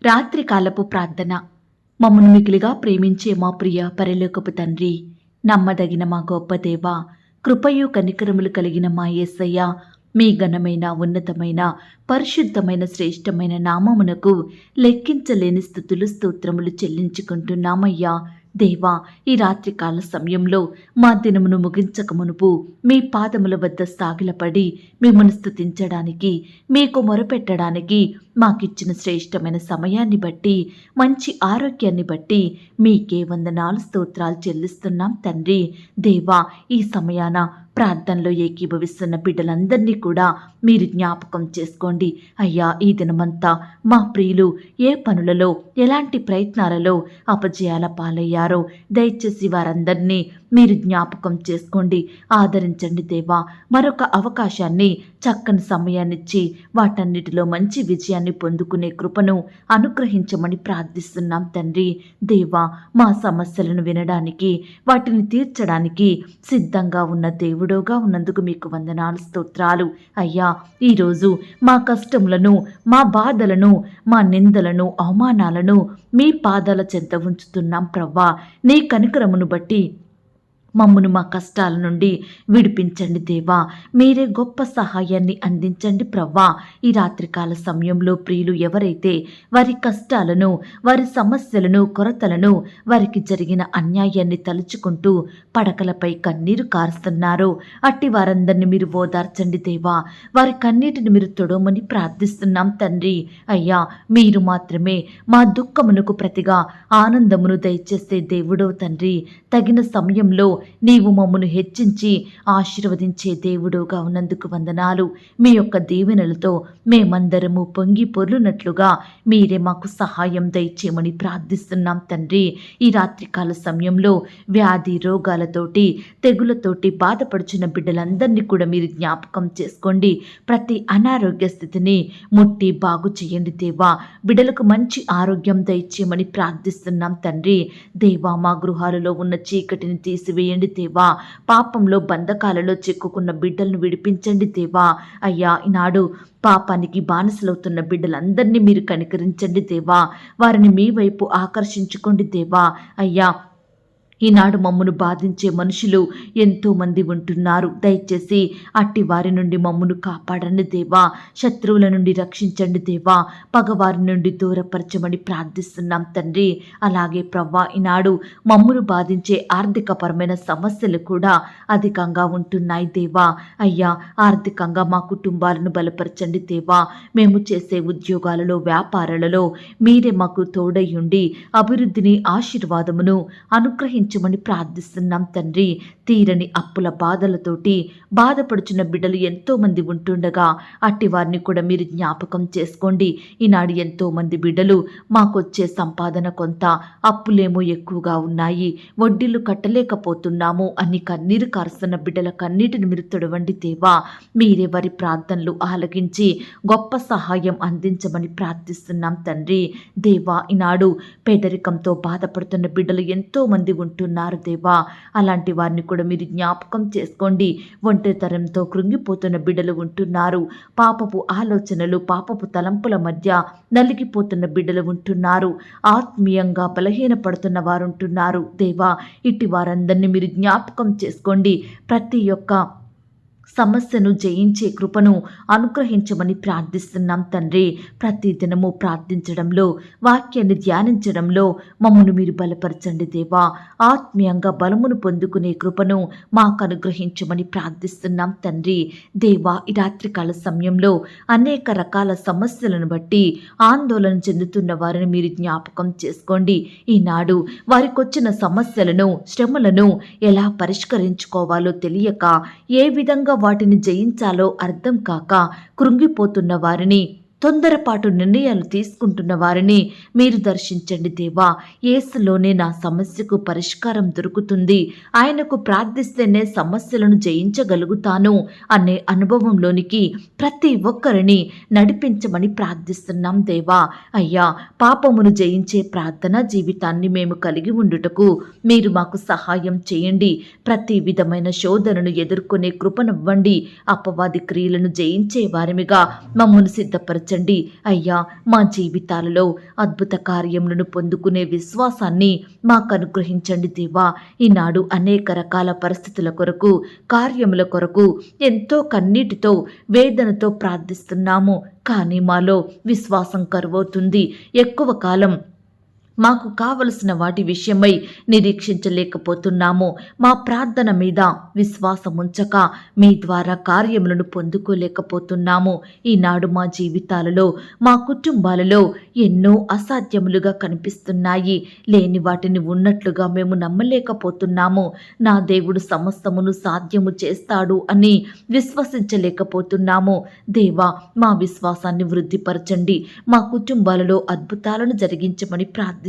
రాత్రికాలపు ప్రార్థన. మమ్మను మికిలిగా ప్రేమించే మా ప్రియ పరలోకపు తండ్రి, నమ్మదగిన మా గొప్ప దేవ, కృపయు కనికరములు కలిగిన మా యేసయ్య, మీ ఘనమైన ఉన్నతమైన పరిశుద్ధమైన శ్రేష్టమైన నామమునకు లెక్కించలేని స్తుతులు స్తోత్రములు చెల్లించుకుంటున్నామయ్యా. దేవా, ఈ రాత్రికాల సమయంలో మా దినమును ముగించక మునుపు మీ పాదముల వద్ద సాగిలపడి మిమ్మల్ని స్తుతించడానికి, మీకు మొరపెట్టడానికి మాకిచ్చిన శ్రేష్టమైన సమయాన్ని బట్టి, మంచి ఆరోగ్యాన్ని బట్టి మీకే వందనాలు స్తోత్రాలు చెల్లిస్తున్నాం తండ్రి. దేవా, ఈ సమయాన ప్రార్థనలో ఏకీభవిస్తున్న బిడ్డలందరినీ కూడా మీరు జ్ఞాపకం చేసుకోండి అయ్యా. ఈ దినమంతా మా ప్రియులు ఏ పనులలో, ఎలాంటి ప్రయత్నాలలో అపజయాల పాలయ్యారో దయచేసి వారందరినీ మీరు జ్ఞాపకం చేసుకోండి, ఆదరించండి దేవా. మరొక అవకాశాన్ని, చక్కని సమయాన్నిచ్చి వాటన్నిటిలో మంచి విజయాన్ని పొందుకునే కృపను అనుగ్రహించమని ప్రార్థిస్తున్నాం తండ్రి. దేవా, మా సమస్యలను వినడానికి, వాటిని తీర్చడానికి సిద్ధంగా ఉన్న దేవుడోగా ఉన్నందుకు మీకు వందనాలు స్తోత్రాలు అయ్యా. ఈరోజు మా కష్టములను, మా బాధలను, మా నిందలను, అవమానాలను మీ పాదాల చెంత ఉంచుతున్నాం ప్రవ్వా. నీ కనికరమును బట్టి మమ్మను మా కష్టాల నుండి విడిపించండి దేవా. మీరే గొప్ప సహాయాన్ని అందించండి ప్రవ్వా. ఈ రాత్రికాల సమయంలో ప్రియులు ఎవరైతే వారి కష్టాలను, వారి సమస్యలను, కొరతలను, వారికి జరిగిన అన్యాయాన్ని తలుచుకుంటూ పడకలపై కన్నీరు కారుస్తున్నారో అట్టి వారందరినీ మీరు ఓదార్చండి దేవా. వారి కన్నీటిని మీరు తొడవమని ప్రార్థిస్తున్నాం తండ్రి. అయ్యా, మీరు మాత్రమే మా దుఃఖమునకు ప్రతిగా ఆనందమును దయచేసే దేవుడో తండ్రి. తగిన సమయంలో నీవు మమ్మను హెచ్చించి ఆశీర్వదించే దేవుడుగా ఉన్నందుకు వందనాలు. మీ యొక్క దీవెనలతో మేమందరము పొంగి పొర్లునట్లుగా మీరే మాకు సహాయం దయచేయమని ప్రార్థిస్తున్నాం తండ్రి. ఈ రాత్రికాల సమయంలో వ్యాధి రోగాలతోటి, తెగులతోటి బాధపడుచున్న బిడ్డలందరినీ కూడా మీరు జ్ఞాపకం చేసుకోండి. ప్రతి అనారోగ్య స్థితిని ముట్టి బాగు చేయండి దేవా. బిడ్డలకు మంచి ఆరోగ్యం దయచేయమని ప్రార్థిస్తున్నాం తండ్రి. దేవా, మా గృహాలలో ఉన్న చీకటిని తీసివేయండి దేవా. పాపంలో బంధకాలలో చిక్కుకున్న బిడ్డలను విడిపించండి దేవా. అయ్యా, ఈనాడు పాపానికి బానిసలవుతున్న బిడ్డలందరినీ మీరు కనికరించండి దేవా. వారిని మీ వైపు ఆకర్షించుకోండి దేవా. అయ్యా, ఈనాడు మమ్మను బాధించే మనుషులు ఎంతోమంది ఉంటున్నారు. దయచేసి అట్టి వారి నుండి మమ్మను కాపాడండి దేవా. శత్రువుల నుండి రక్షించండి దేవా. పగవారి నుండి దూరపరచమని ప్రార్థిస్తున్నాం తండ్రి. అలాగే ప్రవ్వా, ఈనాడు మమ్మను బాధించే ఆర్థికపరమైన సమస్యలు కూడా అధికంగా ఉంటున్నాయి దేవా. అయ్యా, ఆర్థికంగా మా కుటుంబాలను బలపరచండి దేవా. మేము చేసే ఉద్యోగాలలో, వ్యాపారాలలో మీరే మాకు తోడయ్యుండి అభివృద్ధిని, ఆశీర్వాదమును అనుగ్రహించమని ప్రార్థిస్తున్నాం తండ్రి. తీరని అప్పుల బాధలతోటి బాధపడుచున్న బిడ్డలు ఎంతో మంది ఉంటుండగా అట్టి వారిని కూడా మీరు జ్ఞాపకం చేసుకోండి. ఈనాడు ఎంతో మంది బిడ్డలు మాకొచ్చే సంపాదన కొంత, అప్పులేమో ఎక్కువగా ఉన్నాయి, వడ్డీలు కట్టలేకపోతున్నాము అని కన్నీరు కారుస్తున్న బిడ్డల కన్నీటిని మీరు తొడవండి దేవా. మీరే వారి ప్రార్థనలు ఆలకించి గొప్ప సహాయం అందించమని ప్రార్థిస్తున్నాం తండ్రి. దేవా, ఈనాడు పేదరికంతో బాధపడుతున్న బిడ్డలు ఎంతో మంది ఉంటున్నారు దేవా. అలాంటి వారిని కూడా మీరు జ్ఞాపకం చేసుకోండి. ఒంటరితనంతో కృంగిపోతున్న బిడ్డలు ఉంటున్నారు. పాపపు ఆలోచనలు, పాపపు తలంపుల మధ్య నలిగిపోతున్న బిడ్డలు ఉంటున్నారు. ఆత్మీయంగా బలహీనపడుతున్న వారు ఉంటున్నారు దేవా. ఇట్టి వారందరినీ మీరు జ్ఞాపకం చేసుకోండి. ప్రతి ఒక్క సమస్యను జయించే కృపను అనుగ్రహించమని ప్రార్థిస్తున్నాం తండ్రి. ప్రతి దినము ప్రార్థించడంలో, వాక్యాన్ని ధ్యానించడంలో మమ్మను మీరు బలపరచండి దేవా. ఆత్మీయంగా బలమును పొందుకునే కృపను మాకు అనుగ్రహించమని ప్రార్థిస్తున్నాం తండ్రి. దేవా, ఈ రాత్రికాల సమయంలో అనేక రకాల సమస్యలను బట్టి ఆందోళన చెందుతున్న వారిని మీరు జ్ఞాపకం చేసుకోండి. ఈనాడు వారికొచ్చిన సమస్యలను, శ్రమలను ఎలా పరిష్కరించుకోవాలో తెలియక, ఏ విధంగా వాటిని జయించాలో అర్థం కాక కృంగిపోతున్న వారిని, తొందరపాటు నిర్ణయాలు తీసుకుంటున్న వారిని మీరు దర్శించండి దేవా. యేసులోనే నా సమస్యకు పరిష్కారం దొరుకుతుంది, ఆయనకు ప్రార్థిస్తేనే సమస్యలను జయించగలుగుతాను అనే అనుభవంలోనికి ప్రతి ఒక్కరిని నడిపించమని ప్రార్థిస్తున్నాం దేవా. అయ్యా, పాపమును జయించే ప్రార్థనా జీవితాన్ని మేము కలిగి ఉండుటకు మీరు మాకు సహాయం చేయండి. ప్రతి విధమైన శోధనను ఎదుర్కొనే కృపనివ్వండి. అపవాది క్రియలను జయించే వారిమిగా మమ్మను సిద్ధపరచండి వృద్ధిపరచండి అయ్యా. మా జీవితాలలో అద్భుత కార్యములను పొందుకునే విశ్వాసాన్ని మాకు అనుగ్రహించండి దేవా. ఈనాడు అనేక రకాల పరిస్థితుల కొరకు, కార్యముల కొరకు ఎంతో కన్నీటితో, వేదనతో ప్రార్థిస్తున్నాము. కానీ మాలో విశ్వాసం కరువవుతుంది. ఎక్కువ కాలం మాకు కావలసిన వాటి విషయమై నిరీక్షించలేకపోతున్నాము. మా ప్రార్థన మీద విశ్వాసం ఉంచక మీ ద్వారా కార్యములను పొందుకోలేకపోతున్నాము. ఈనాడు మా జీవితాలలో, మా కుటుంబాలలో ఎన్నో అసాధ్యములుగా కనిపిస్తున్నాయి. లేని వాటిని ఉన్నట్లుగా మేము నమ్మలేకపోతున్నాము. నా దేవుడు సమస్తమును సాధ్యము చేస్తాడు అని విశ్వసించలేకపోతున్నాము. దేవా, మా విశ్వాసాన్ని వృద్ధిపరచండి. మా కుటుంబాలలో అద్భుతాలను జరిగించమని ప్రార్థిస్తున్నాం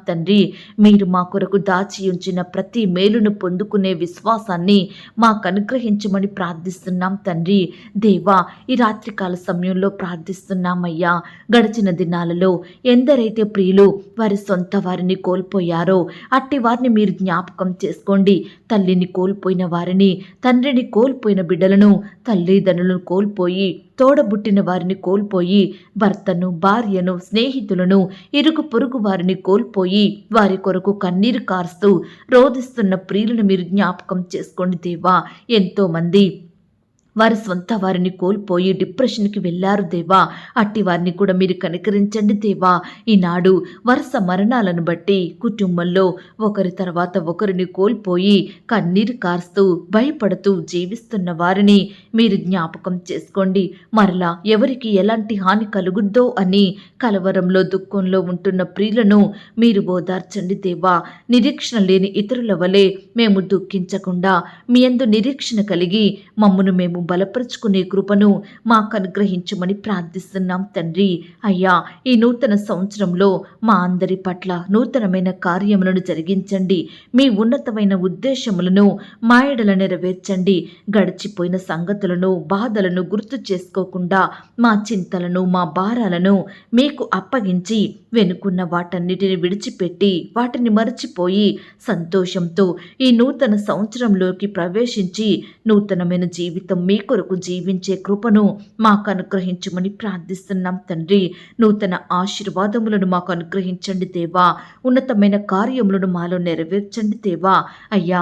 తండ్రి. మీరు మా కొరకు దాచి ఉంచిన ప్రతి మేలును పొందుకునే విశ్వాసాన్ని మాకు అనుగ్రహించమని ప్రార్థిస్తున్నాం తండ్రి. దేవా, ఈ రాత్రికాల సమయంలో ప్రార్థిస్తున్నామయ్యా. గడిచిన దినాలలో ఎందరైతే ప్రియులు వారి సొంత వారిని కోల్పోయారో అట్టి వారిని మీరు జ్ఞాపకం చేసుకోండి. తల్లిని కోల్పోయిన వారిని, తండ్రిని కోల్పోయిన బిడ్డలను, తల్లిదండ్రులను కోల్పోయి తోడబుట్టిన వారిని కోల్పోయి, భర్తను, భార్యను, స్నేహితులను, ఇరుగు పొరుగు వారిని కోల్పోయి వారి కొరకు కన్నీరు కారుస్తూ రోధిస్తున్న ప్రియులను మీరు జ్ఞాపకం చేసుకోండి దేవా. ఎంతోమంది వారి స్వంత వారిని కోల్పోయి డిప్రెషన్కి వెళ్ళారు దేవా. అట్టి వారిని కూడా మీరు కనికరించండి దేవా. ఈనాడు వరుస మరణాలను బట్టి కుటుంబంలో ఒకరి తర్వాత ఒకరిని కోల్పోయి కన్నీరు కారుస్తూ భయపడుతూ జీవిస్తున్న వారిని మీరు జ్ఞాపకం చేసుకోండి. మరలా ఎవరికి ఎలాంటి హాని కలుగుద్దో అని కలవరంలో, దుఃఖంలో ఉంటున్న ప్రియులను మీరు ఓదార్చండి దేవా. నిరీక్షణ లేని ఇతరుల వలె మేము దుఃఖించకుండా మీ యందు నిరీక్షణ కలిగి మమ్మను మేము బలపరుచుకునే కృపను మాకు అనుగ్రహించమని ప్రార్థిస్తున్నాం తండ్రి. అయ్యా, ఈ నూతన సంవత్సరంలో మా అందరి పట్ల నూతనమైన కార్యములను జరిగించండి. మీ ఉన్నతమైన ఉద్దేశములను మా ఎడల నెరవేర్చండి. గడిచిపోయిన సంగతులను, బాధలను గుర్తు చేసుకోకుండా మా చింతలను, మా భారాలను మీకు అప్పగించి వెనుకున్న వాటన్నిటిని విడిచిపెట్టి వాటిని మరచిపోయి సంతోషంతో ఈ నూతన సంవత్సరంలోకి ప్రవేశించి నూతనమైన జీవితం మీ కొరకు జీవించే కృపను మాకు అనుగ్రహించమని ప్రార్థిస్తున్నాం తండ్రి. నూతన ఆశీర్వాదములను మాకు అనుగ్రహించండి దేవా. ఉన్నతమైన కార్యములను మాలో నెరవేర్చండి దేవా. అయ్యా,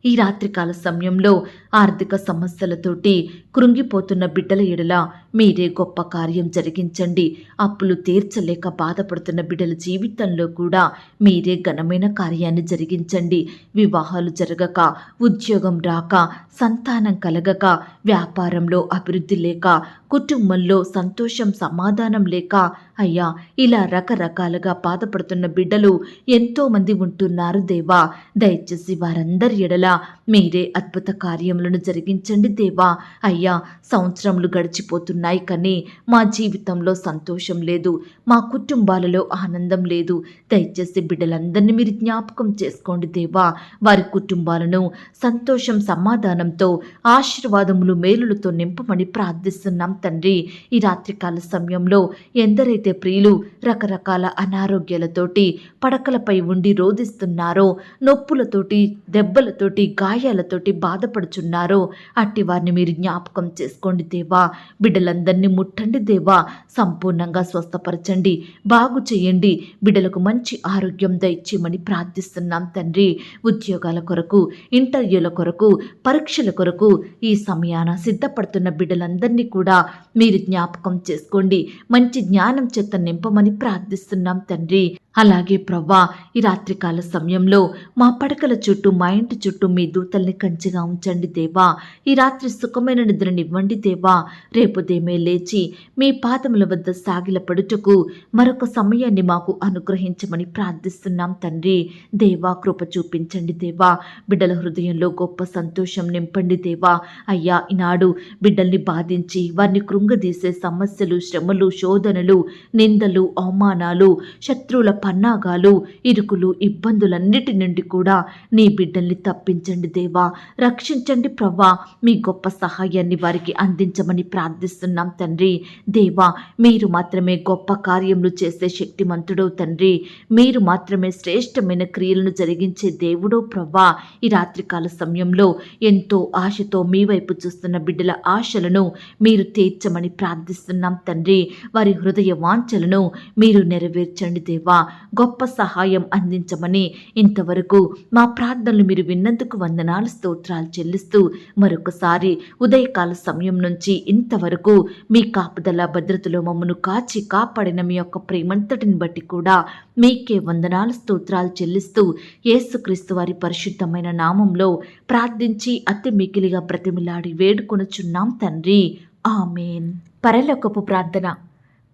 ఈ రాత్రికాల సమయంలో ఆర్థిక సమస్యలతోటి కృంగిపోతున్న బిడ్డల ఎడల మీరే గొప్ప కార్యం జరిగించండి. అప్పులు తీర్చలేక బాధపడుతున్న బిడ్డల జీవితంలో కూడా మీరే ఘనమైన కార్యాన్ని జరిగించండి. వివాహాలు జరగక, ఉద్యోగం రాక, సంతానం కలగక, వ్యాపారంలో అభివృద్ధి లేక, కుటుంబంలో సంతోషం, సమాధానం లేక, అయ్యా, ఇలా రకరకాలుగా బాధపడుతున్న బిడ్డలు ఎంతోమంది ఉంటున్నారు దేవా. దయచేసి వారందరి ఎడల మీరే అద్భుత కార్యములను జరిగించండి దేవా. అయ్యా, సంవత్సరములు గడిచిపోతున్నాయి కానీ మా జీవితంలో సంతోషం లేదు, మా కుటుంబాలలో ఆనందం లేదు. దయచేసి బిడ్డలందరినీ మీరు జ్ఞాపకం చేసుకోండి దేవా. వారి కుటుంబాలను సంతోషం, సమాధానంతో, ఆశీర్వాదములు, మేలులతో నింపమని ప్రార్థిస్తున్నాం తండ్రి. ఈ రాత్రికాల సమయంలో ఎందరైతే ప్రియులు రకరకాల అనారోగ్యాలతోటి పడకలపై ఉండి రోధిస్తున్నారో, నొప్పులతోటి, దెబ్బలతోటి, గాయాలతోటి బాధపడుచున్నారో అట్టి వారిని మీరు జ్ఞాపకం చేసుకోండి దేవా. బిడ్డలందరినీ ముట్టండి దేవా. సంపూర్ణంగా స్వస్థపరచండి, బాగు చేయండి. బిడ్డలకు మంచి ఆరోగ్యం దయచేయమని ప్రార్థిస్తున్నాం తండ్రి. ఉద్యోగాల కొరకు, ఇంటర్వ్యూల కొరకు, పరీక్షల కొరకు ఈ సమయాన సిద్ధపడుతున్న బిడ్డలందరినీ కూడా మీరు జ్ఞాపకం చేసుకోండి. మంచి జ్ఞానం చేత నింపమని ప్రార్థిస్తున్నాం తండ్రి. అలాగే ప్రవ్వా, ఈ రాత్రికాల సమయంలో మా పడకల చుట్టూ, మా ఇంటి చుట్టూ మీ దూతల్ని కంచెగా ఉంచండి దేవా. ఈ రాత్రి సుఖమైన నిద్రనివ్వండి దేవా. రేపు దేమే లేచి మీ పాదముల వద్ద సాగిలపడుటకు మరొక సమయాన్ని మాకు అనుగ్రహించమని ప్రార్థిస్తున్నాం తండ్రి. దేవా, కృప చూపించండి దేవా. బిడ్డల హృదయంలో గొప్ప సంతోషం నింపండి దేవా. అయ్యా, ఈనాడు బిడ్డల్ని బాధించి వారిని కృంగదీసే సమస్యలు, శ్రమలు, శోధనలు, నిందలు, అవమానాలు, శత్రువుల పన్నాగాలు, ఇరుకులు, ఇబ్బందులన్నిటి నుండి కూడా నీ బిడ్డల్ని తప్పించండి దేవా, రక్షించండి ప్రవ్వా. మీ గొప్ప సహాయాన్ని వారికి అందించమని ప్రార్థిస్తున్నాం తండ్రి. దేవా, మీరు మాత్రమే గొప్ప కార్యములు చేసే శక్తిమంతుడో తండ్రి. మీరు మాత్రమే శ్రేష్టమైన క్రియలను జరిగించే దేవుడో ప్రవ్వా. ఈ రాత్రికాల సమయంలో ఎంతో ఆశతో మీ వైపు చూస్తున్న బిడ్డల ఆశలను మీరు తీర్చమని ప్రార్థిస్తున్నాం తండ్రి. వారి హృదయ వాంఛలను మీరు నెరవేర్చండి దేవా. గొప్ప సహాయం అందించమని ఇంతవరకు మా ప్రార్థనలు మీరు విన్నందుకు వందనాలు, స్తోత్రాలు చెల్లిస్తూ మరొకసారి ఉదయకాల సమయం నుంచి ఇంతవరకు మీ కాపుదల భద్రతలో మమ్మను కాచి కాపాడిన మీ యొక్క ప్రేమంతటిని బట్టి కూడా మీకే వందనాలు, స్తోత్రాలు చెల్లిస్తూ యేసుక్రీస్తు వారి పరిశుద్ధమైన నామంలో ప్రార్థించి అతి మికిలిగా బ్రతిమిలాడి వేడుకొనుచున్నాం తండ్రి. ఆమేన్. పరలోకపు ప్రార్థన.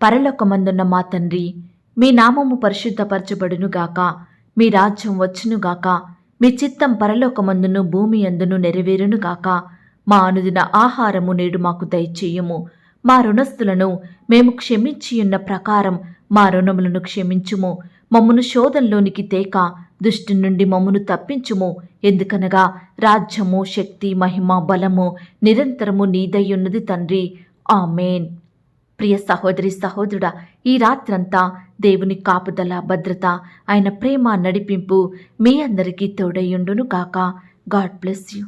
పరలోకమందున్న మా తండ్రి, మీ నామము పరిశుద్ధపరచబడునుగాక, మీ రాజ్యం వచ్చునుగాక, మీ చిత్తం పరలోకమందును భూమి అందును నెరవేరునుగాక. మా అనుదిన ఆహారము నేడు మాకు దయచేయము. మా రుణస్థులను మేము క్షమించియున్న ప్రకారం మా రుణములను క్షమించుము. మమ్మును శోధంలోనికి తేక దుష్టు నుండి మమ్మును తప్పించుము. ఎందుకనగా రాజ్యము, శక్తి, మహిమ, బలము నిరంతరము నీదయ్యున్నది తండ్రి. ఆమేన్. ప్రియ సహోదరి సహోదరుడా, ఈ రాత్రంతా దేవుని కాపుదల భద్రత, ఆయన ప్రేమ నడిపింపు మీ అందరికీ తోడయ్యుండును గాక. God bless you.